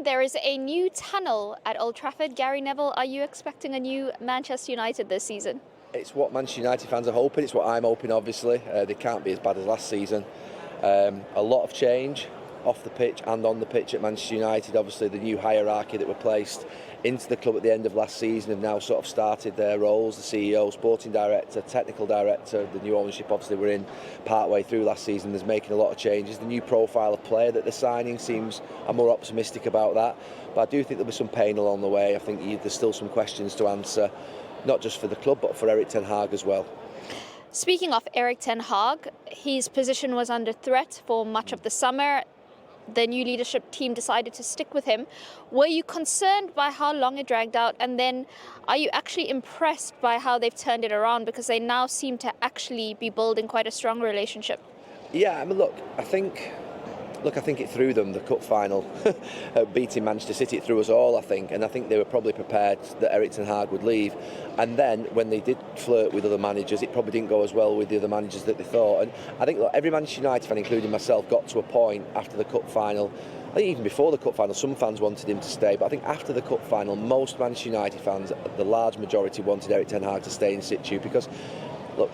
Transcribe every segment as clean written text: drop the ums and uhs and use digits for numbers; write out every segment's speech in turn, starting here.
weekend, there is a new tunnel at Old Trafford. Gary Neville, are you expecting a new Manchester United this season? It's what Manchester United fans are hoping. It's what I'm hoping, obviously. They can't be as bad as last season. A lot of change off the pitch and on the pitch at Manchester United. Obviously, the new hierarchy that were placed into the club at the end of last season have now sort of started their roles. The CEO, sporting director, technical director, the new ownership obviously were in part way through last season. There's making a lot of changes. The new profile of player that they're signing I'm more optimistic about that. But I do think there'll be some pain along the way. I think there's still some questions to answer, not just for the club but for Erik ten Hag as well. Speaking of Erik ten Hag, his position was under threat for much of the summer. The new leadership team decided to stick with him. Were you concerned by how long it dragged out? And then are you actually impressed by how they've turned it around? Because they now seem to actually be building quite a strong relationship. Yeah, I mean, I think it threw them, the cup final, beating Manchester City. It threw us all, I think. And I think they were probably prepared that Erik ten Hag would leave. And then when they did flirt with other managers, it probably didn't go as well with the other managers that they thought. And I think every Manchester United fan, including myself, got to a point after the cup final. I think even before the cup final, some fans wanted him to stay. But I think after the cup final, most Manchester United fans, the large majority, wanted Erik ten Hag to stay in situ. Because, look,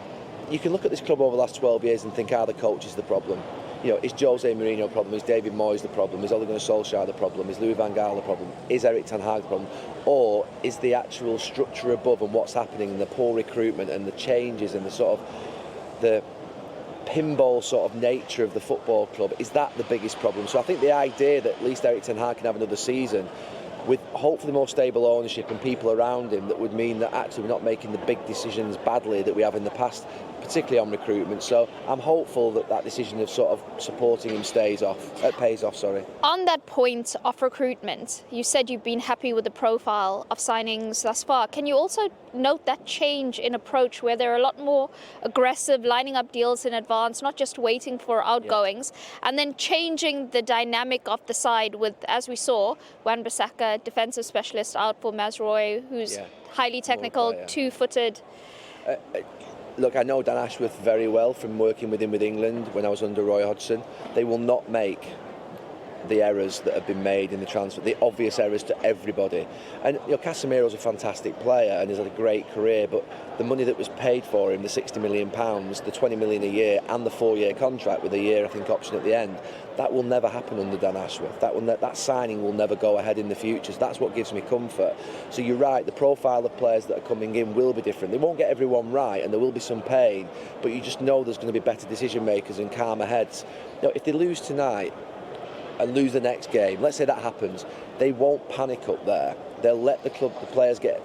you can look at this club over the last 12 years and think, the coach is the problem. You know, is Jose Mourinho the problem? Is David Moyes the problem? Is Ole Gunnar Solskjaer the problem? Is Louis van Gaal the problem? Is Erik ten Hag the problem? Or is the actual structure above and what's happening and the poor recruitment and the changes and the sort of the pinball sort of nature of the football club, is that the biggest problem? So I think the idea that at least Erik ten Hag can have another season with hopefully more stable ownership and people around him, that would mean that actually we're not making the big decisions badly that we have in the past, particularly on recruitment. So I'm hopeful that that decision of sort of supporting him pays off. On that point of recruitment, you said you've been happy with the profile of signings thus far. Can you also note that change in approach where they're a lot more aggressive, lining up deals in advance, not just waiting for outgoings, and then changing the dynamic of the side with, as we saw, Wan-Bissaka, defensive specialist, out for Mazraoui, who's highly technical, two-footed. Look, I know Dan Ashworth very well from working with him with England when I was under Roy Hodgson. They will not make the errors that have been made in the transfer, the obvious errors to everybody. And Casemiro's a fantastic player and has had a great career, but the money that was paid for him, the £60 million, the $20 million a year, and the 4-year contract with a year, I think, option at the end, that will never happen under Dan Ashworth. That signing will never go ahead in the future. So that's what gives me comfort. So you're right, the profile of players that are coming in will be different. They won't get everyone right, and there will be some pain, but you just know there's going to be better decision makers and calmer heads. If they lose tonight and lose the next game, let's say that happens, they won't panic up there. They'll let the players get,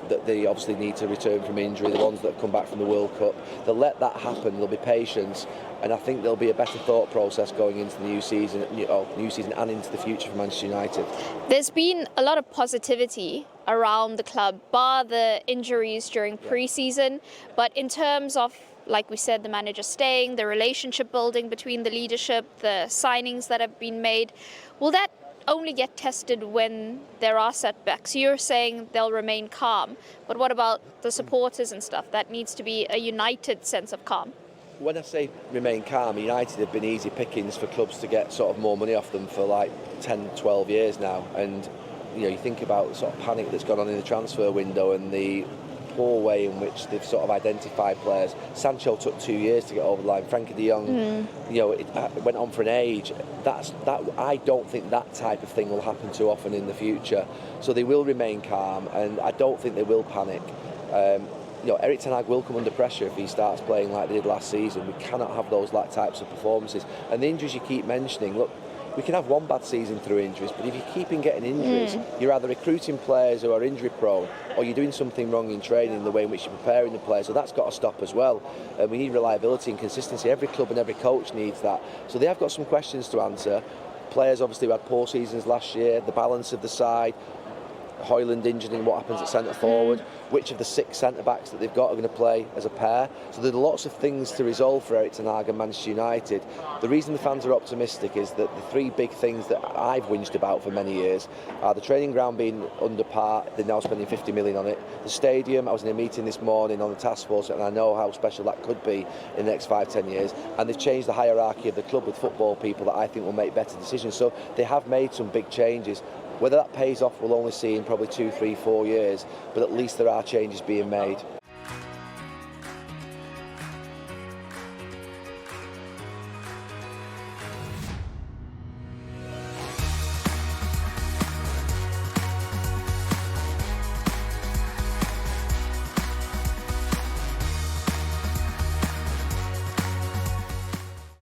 that they obviously need to return from injury, the ones that have come back from the World Cup. They'll let that happen, there'll be patience, and I think there'll be a better thought process going into the new season and into the future for Manchester United. There's been a lot of positivity around the club, bar the injuries during pre-season, but in terms of, like we said, the manager staying, the relationship building between the leadership, the signings that have been made, will that only get tested when there are setbacks? You're saying they'll remain calm, but what about the supporters and stuff? That needs to be a united sense of calm. When I say remain calm, United have been easy pickings for clubs to get sort of more money off them for like 10, 12 years now. And you think about the sort of panic that's gone on in the transfer window and the poor way in which they've sort of identified players. Sancho took 2 years to get over the line. Frankie de Jong, it went on for an age. I don't think that type of thing will happen too often in the future. So they will remain calm, and I don't think they will panic. Erik ten Hag will come under pressure if he starts playing like they did last season. We cannot have those types of performances. And the injuries you keep mentioning, look, we can have one bad season through injuries, but if you keep getting injuries, you're either recruiting players who are injury prone, or you're doing something wrong in training, the way in which you're preparing the players. So that's got to stop as well. We need reliability and consistency. Every club and every coach needs that. So they have got some questions to answer. Players obviously who had poor seasons last year, the balance of the side. Hoyland injured and what happens at centre forward? Which of the 6 centre backs that they've got are going to play as a pair? So there's lots of things to resolve for Eric Ten Hag and Manchester United. The reason the fans are optimistic is that the 3 big things that I've whinged about for many years are the training ground being under par, they're now spending 50 million on it. The stadium, I was in a meeting this morning on the task force and I know how special that could be in the next 5-10 years. And they've changed the hierarchy of the club with football people that I think will make better decisions. So they have made some big changes. Whether that pays off, we'll only see in probably 2, 3, 4 years, but at least there are changes being made.